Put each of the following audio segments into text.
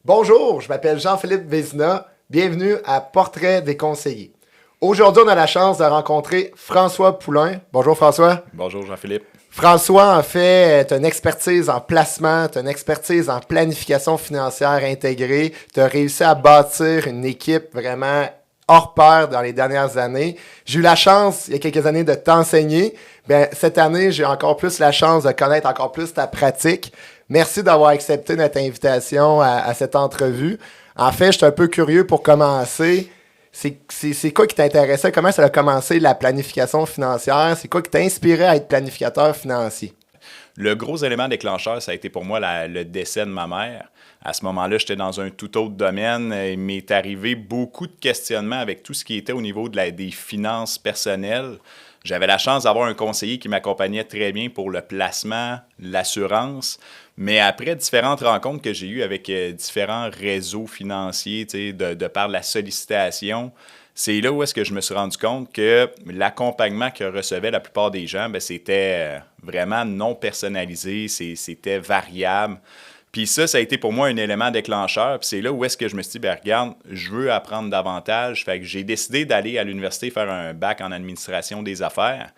Bonjour, je m'appelle Jean-Philippe Vézina. Bienvenue à Portrait des conseillers. Aujourd'hui, on a la chance de rencontrer François Poulain. Bonjour François. Bonjour Jean-Philippe. François, en fait, tu as une expertise en placement, tu as une expertise en planification financière intégrée. Tu as réussi à bâtir une équipe vraiment hors pair dans les dernières années. J'ai eu la chance, il y a quelques années, de t'enseigner. Bien, cette année, j'ai encore plus la chance de connaître encore plus ta pratique. Merci d'avoir accepté notre invitation à cette entrevue. En fait, je suis un peu curieux pour commencer. C'est quoi qui t'intéressait? Comment ça a commencé la planification financière? C'est quoi qui t'a inspiré à être planificateur financier? Le gros élément déclencheur, ça a été pour moi le décès de ma mère. À ce moment-là, j'étais dans un tout autre domaine. Il m'est arrivé beaucoup de questionnements avec tout ce qui était au niveau des finances personnelles. J'avais la chance d'avoir un conseiller qui m'accompagnait très bien pour le placement, l'assurance. Mais après différentes rencontres que j'ai eues avec différents réseaux financiers, de par la sollicitation, c'est là où est-ce que je me suis rendu compte que l'accompagnement que recevaient la plupart des gens, c'était vraiment non personnalisé, c'était variable. Puis ça a été pour moi un élément déclencheur. Puis c'est là où est-ce que je me suis dit, regarde, je veux apprendre davantage. Fait que j'ai décidé d'aller à l'université faire un bac en administration des affaires.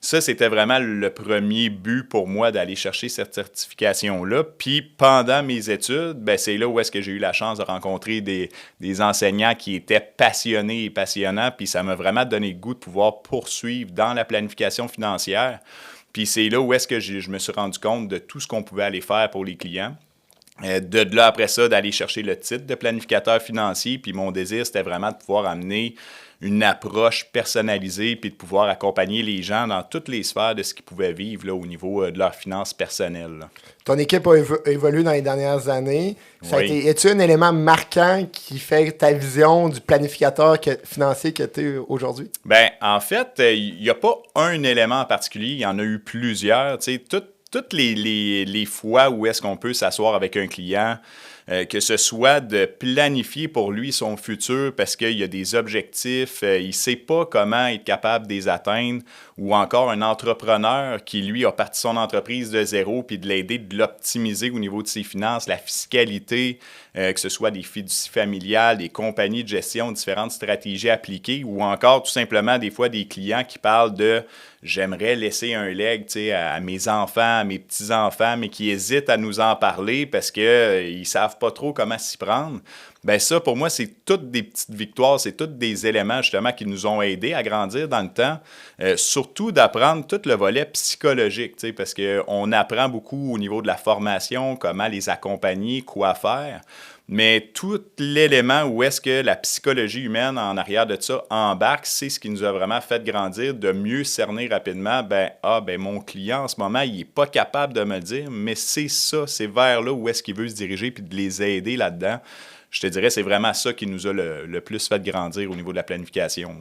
Ça, c'était vraiment le premier but pour moi d'aller chercher cette certification-là. Puis pendant mes études, c'est là où est-ce que j'ai eu la chance de rencontrer des enseignants qui étaient passionnés et passionnants. Puis ça m'a vraiment donné le goût de pouvoir poursuivre dans la planification financière. Puis c'est là où est-ce que je me suis rendu compte de tout ce qu'on pouvait aller faire pour les clients. De là, après ça, d'aller chercher le titre de planificateur financier. Puis mon désir, c'était vraiment de pouvoir amener une approche personnalisée puis de pouvoir accompagner les gens dans toutes les sphères de ce qu'ils pouvaient vivre là, au niveau de leurs finances personnelles. Ton équipe a évolué dans les dernières années. Oui. Est-ce un élément marquant qui fait ta vision du planificateur financier que tu es aujourd'hui? En fait, il n'y a pas un élément en particulier. Il y en a eu plusieurs. Toutes les fois où est-ce qu'on peut s'asseoir avec un client, que ce soit de planifier pour lui son futur parce qu'il y a des objectifs, il ne sait pas comment être capable de les atteindre, ou encore un entrepreneur qui, lui, a parti son entreprise de zéro puis de l'aider, de l'optimiser au niveau de ses finances, la fiscalité, que ce soit des fiducies familiales, des compagnies de gestion, différentes stratégies appliquées, ou encore tout simplement des fois des clients qui parlent de j'aimerais laisser un leg à mes enfants, à mes petits-enfants, mais qui hésitent à nous en parler parce qu'ils ne savent pas trop comment s'y prendre. Ça, pour moi, c'est toutes des petites victoires, c'est tous des éléments, justement, qui nous ont aidés à grandir dans le temps. Surtout d'apprendre tout le volet psychologique, parce qu'on apprend beaucoup au niveau de la formation, comment les accompagner, quoi faire. Mais tout l'élément où est-ce que la psychologie humaine en arrière de ça embarque, c'est ce qui nous a vraiment fait grandir, de mieux cerner rapidement, mon client en ce moment, il n'est pas capable de me le dire, mais c'est ça, c'est vers là où est-ce qu'il veut se diriger, puis de les aider là-dedans. Je te dirais, c'est vraiment ça qui nous a le plus fait grandir au niveau de la planification.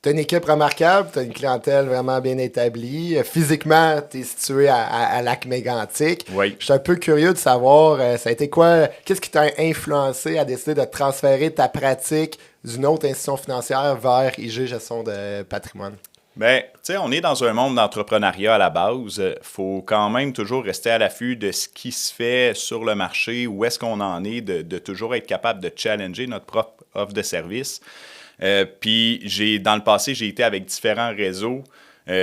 Tu as une équipe remarquable, tu as une clientèle vraiment bien établie. Physiquement, tu es situé à Lac-Mégantic. Oui. Je suis un peu curieux de savoir, ça a été quoi, qu'est-ce qui t'a influencé à décider de transférer ta pratique d'une autre institution financière vers IG Gestion de patrimoine? On est dans un monde d'entrepreneuriat à la base. Il faut quand même toujours rester à l'affût de ce qui se fait sur le marché, où est-ce qu'on en est, de toujours être capable de challenger notre propre offre de service. Puis, dans le passé, j'ai été avec différents réseaux.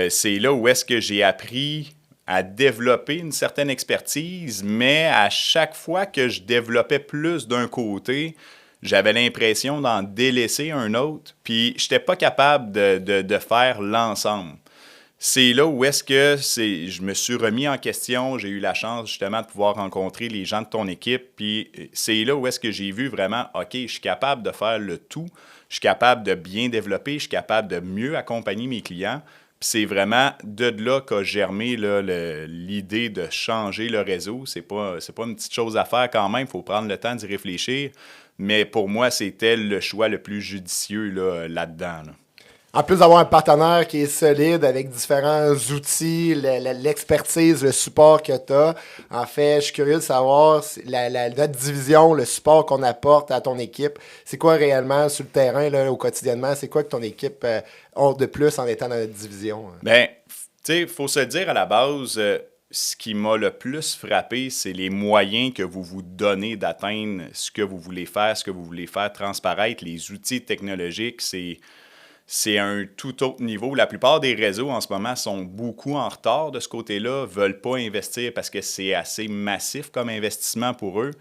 C'est là où est-ce que j'ai appris à développer une certaine expertise, mais à chaque fois que je développais plus d'un côté, j'avais l'impression d'en délaisser un autre, puis je n'étais pas capable de faire l'ensemble. C'est là où est-ce que je me suis remis en question, j'ai eu la chance justement de pouvoir rencontrer les gens de ton équipe, puis c'est là où est-ce que j'ai vu vraiment, OK, je suis capable de faire le tout, je suis capable de bien développer, je suis capable de mieux accompagner mes clients. Puis c'est vraiment de là qu'a germé là, l'idée de changer le réseau. C'est pas une petite chose à faire quand même, il faut prendre le temps d'y réfléchir. Mais pour moi, c'était le choix le plus judicieux là-dedans. Là. En plus d'avoir un partenaire qui est solide avec différents outils, l'expertise, le support que tu as, en fait, je suis curieux de savoir notre division, le support qu'on apporte à ton équipe. C'est quoi réellement sur le terrain, là, au quotidiennement? C'est quoi que ton équipe a de plus en étant dans notre division? Il faut se dire à la base, ce qui m'a le plus frappé, c'est les moyens que vous vous donnez d'atteindre ce que vous voulez faire transparaître. Les outils technologiques, c'est un tout autre niveau. La plupart des réseaux en ce moment sont beaucoup en retard de ce côté-là, veulent pas investir parce que c'est assez massif comme investissement pour eux.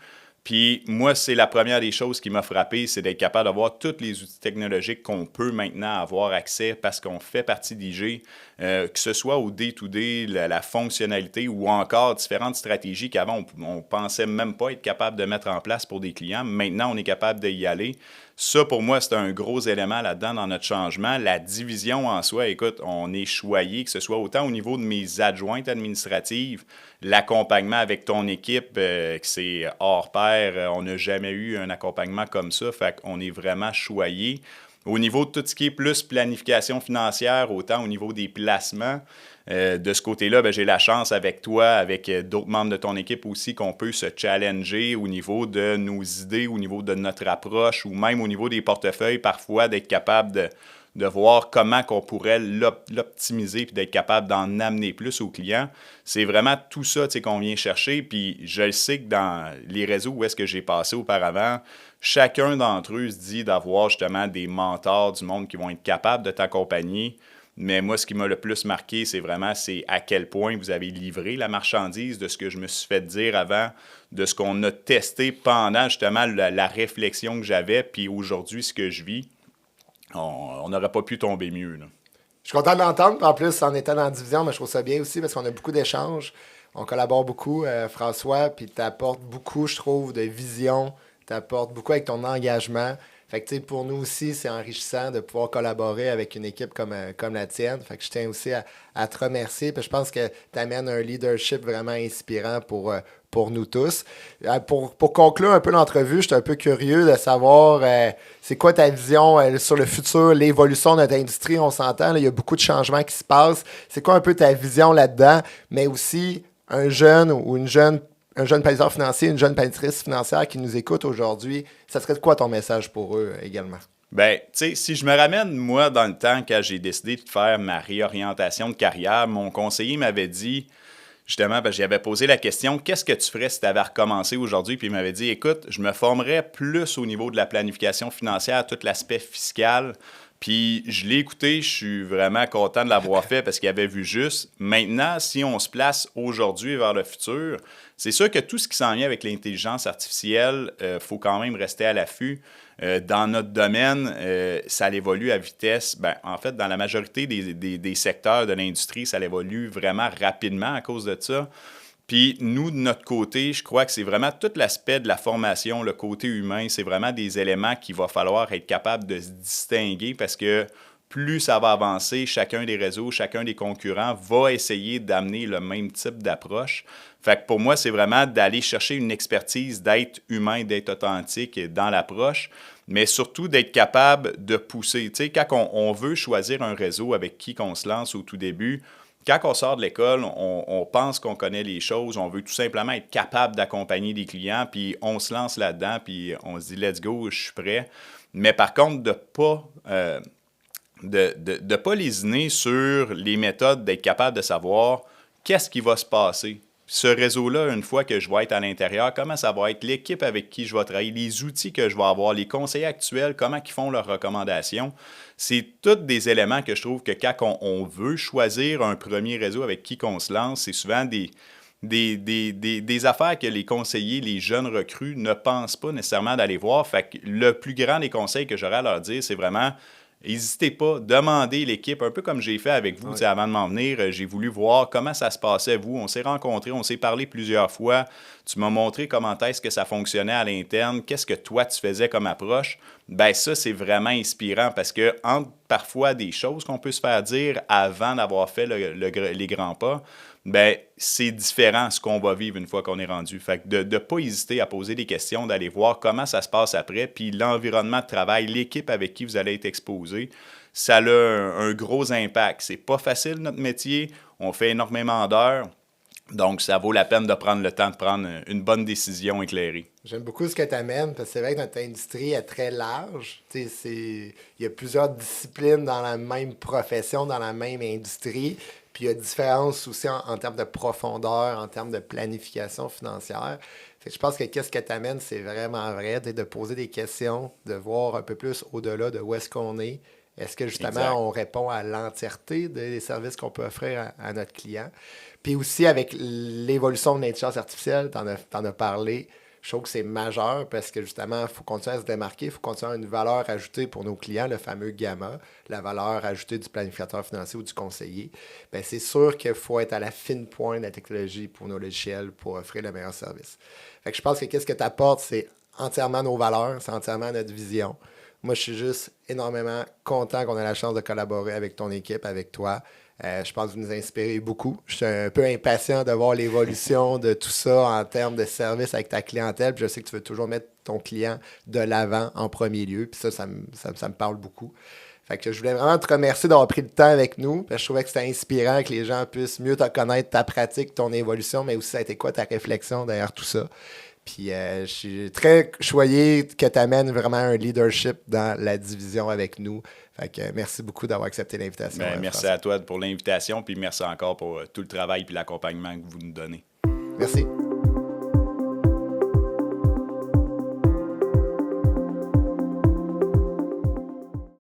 Puis moi, c'est la première des choses qui m'a frappé, c'est d'être capable d'avoir tous les outils technologiques qu'on peut maintenant avoir accès parce qu'on fait partie d'IG, que ce soit au day-to-day, la fonctionnalité ou encore différentes stratégies qu'avant, on pensait même pas être capable de mettre en place pour des clients. Maintenant, on est capable d'y aller. Ça, pour moi, c'est un gros élément là-dedans dans notre changement. La division en soi, écoute, on est choyé, que ce soit autant au niveau de mes adjointes administratives, l'accompagnement avec ton équipe, que c'est hors pair, on n'a jamais eu un accompagnement comme ça, fait qu'on est vraiment choyé. Au niveau de tout ce qui est plus planification financière, autant au niveau des placements, de ce côté-là, j'ai la chance avec toi, avec d'autres membres de ton équipe aussi, qu'on peut se challenger au niveau de nos idées, au niveau de notre approche ou même au niveau des portefeuilles, parfois d'être capable de voir comment qu'on pourrait l'optimiser puis d'être capable d'en amener plus aux clients. C'est vraiment tout ça qu'on vient chercher. Puis je le sais que dans les réseaux où est-ce que j'ai passé auparavant, chacun d'entre eux se dit d'avoir justement des mentors du monde qui vont être capables de t'accompagner. Mais moi, ce qui m'a le plus marqué, c'est à quel point vous avez livré la marchandise de ce que je me suis fait dire avant, de ce qu'on a testé pendant justement la réflexion que j'avais, puis aujourd'hui, ce que je vis. On n'aurait pas pu tomber mieux, là. Je suis content de l'entendre. En plus, en étant dans la division, mais je trouve ça bien aussi parce qu'on a beaucoup d'échanges. On collabore beaucoup, François, puis tu apportes beaucoup, je trouve, de vision. Tu apportes beaucoup avec ton engagement. Fait que, tu sais, pour nous aussi, c'est enrichissant de pouvoir collaborer avec une équipe comme la tienne. Fait que je tiens aussi à te remercier. Puis je pense que tu amènes un leadership vraiment inspirant pour nous tous. Pour conclure un peu l'entrevue, je suis un peu curieux de savoir c'est quoi ta vision sur le futur, l'évolution de notre industrie. On s'entend, là, il y a beaucoup de changements qui se passent. C'est quoi un peu ta vision là-dedans? Mais aussi, un jeune ou un jeune planificateur financier, une jeune planificatrice financière qui nous écoute aujourd'hui, ça serait quoi ton message pour eux également? Ben, tu sais, si je me ramène, moi, dans le temps, quand j'ai décidé de faire ma réorientation de carrière, mon conseiller m'avait dit, justement, j'avais posé la question, qu'est-ce que tu ferais si tu avais recommencé aujourd'hui? Puis il m'avait dit, écoute, je me formerais plus au niveau de la planification financière, tout l'aspect fiscal. Puis je l'ai écouté, je suis vraiment content de l'avoir fait parce qu'il avait vu juste. Maintenant, si on se place aujourd'hui vers le futur, c'est sûr que tout ce qui s'en vient avec l'intelligence artificielle, faut quand même rester à l'affût. Dans notre domaine, ça évolue à vitesse. En fait, dans la majorité des secteurs de l'industrie, ça évolue vraiment rapidement à cause de ça. Puis nous, de notre côté, je crois que c'est vraiment tout l'aspect de la formation, le côté humain, c'est vraiment des éléments qu'il va falloir être capable de se distinguer parce que plus ça va avancer, chacun des réseaux, chacun des concurrents va essayer d'amener le même type d'approche. Fait que pour moi, c'est vraiment d'aller chercher une expertise, d'être humain, d'être authentique dans l'approche, mais surtout d'être capable de pousser. Tu sais, quand on veut choisir un réseau avec qui qu'on se lance au tout début, quand on sort de l'école, on pense qu'on connaît les choses, on veut tout simplement être capable d'accompagner des clients, puis on se lance là-dedans, puis on se dit « let's go, je suis prêt ». Mais par contre, de pas lésiner sur les méthodes, d'être capable de savoir qu'est-ce qui va se passer. Ce réseau-là, une fois que je vais être à l'intérieur, comment ça va être, l'équipe avec qui je vais travailler, les outils que je vais avoir, les conseillers actuels, comment ils font leurs recommandations. C'est tous des éléments que je trouve que quand on veut choisir un premier réseau avec qui qu'on se lance, c'est souvent des affaires que les conseillers, les jeunes recrues ne pensent pas nécessairement d'aller voir. Fait que le plus grand des conseils que j'aurais à leur dire, c'est vraiment... N'hésitez pas, demandez l'équipe, un peu comme j'ai fait avec vous. Oui. Avant de m'en venir, j'ai voulu voir comment ça se passait, vous. On s'est rencontrés, on s'est parlé plusieurs fois. Tu m'as montré comment est-ce que ça fonctionnait à l'interne, qu'est-ce que toi, tu faisais comme approche. Ça, c'est vraiment inspirant parce que entre parfois des choses qu'on peut se faire dire avant d'avoir fait les grands pas, c'est différent ce qu'on va vivre une fois qu'on est rendu. Fait que de ne pas hésiter à poser des questions, d'aller voir comment ça se passe après, puis l'environnement de travail, l'équipe avec qui vous allez être exposé, ça a un gros impact. C'est pas facile notre métier, on fait énormément d'heures. Donc, ça vaut la peine de prendre le temps de prendre une bonne décision éclairée. J'aime beaucoup ce que tu amènes, parce que c'est vrai que notre industrie est très large. Il y a plusieurs disciplines dans la même profession, dans la même industrie. Puis il y a différence aussi en termes de profondeur, en termes de planification financière. Fait que je pense que qu'est-ce que tu amènes, c'est vraiment vrai, de poser des questions, de voir un peu plus au-delà de où est-ce qu'on est. Est-ce que justement Exact. on répond à l'entièreté des services qu'on peut offrir à notre client? Puis aussi avec l'évolution de l'intelligence artificielle, t'en as parlé, je trouve que c'est majeur parce que justement, il faut continuer à se démarquer, il faut continuer à avoir une valeur ajoutée pour nos clients, le fameux gamma, la valeur ajoutée du planificateur financier ou du conseiller. Bien, c'est sûr qu'il faut être à la fine pointe de la technologie pour nos logiciels pour offrir le meilleur service. Fait que je pense que qu'est-ce que tu apportes, c'est entièrement nos valeurs, c'est entièrement notre vision. Moi, je suis juste énormément content qu'on ait la chance de collaborer avec ton équipe, avec toi. Je pense que vous nous inspirez beaucoup. Je suis un peu impatient de voir l'évolution de tout ça en termes de service avec ta clientèle. Puis je sais que tu veux toujours mettre ton client de l'avant en premier lieu. Puis ça me parle beaucoup. Fait que je voulais vraiment te remercier d'avoir pris le temps avec nous. Parce que je trouvais que c'était inspirant que les gens puissent mieux te connaître, ta pratique, ton évolution, mais aussi ça a été quoi ta réflexion derrière tout ça. Puis je suis très choyé que tu amènes vraiment un leadership dans la division avec nous. Fait que merci beaucoup d'avoir accepté l'invitation. Merci à toi pour l'invitation, puis merci encore pour tout le travail et l'accompagnement que vous nous donnez. Merci.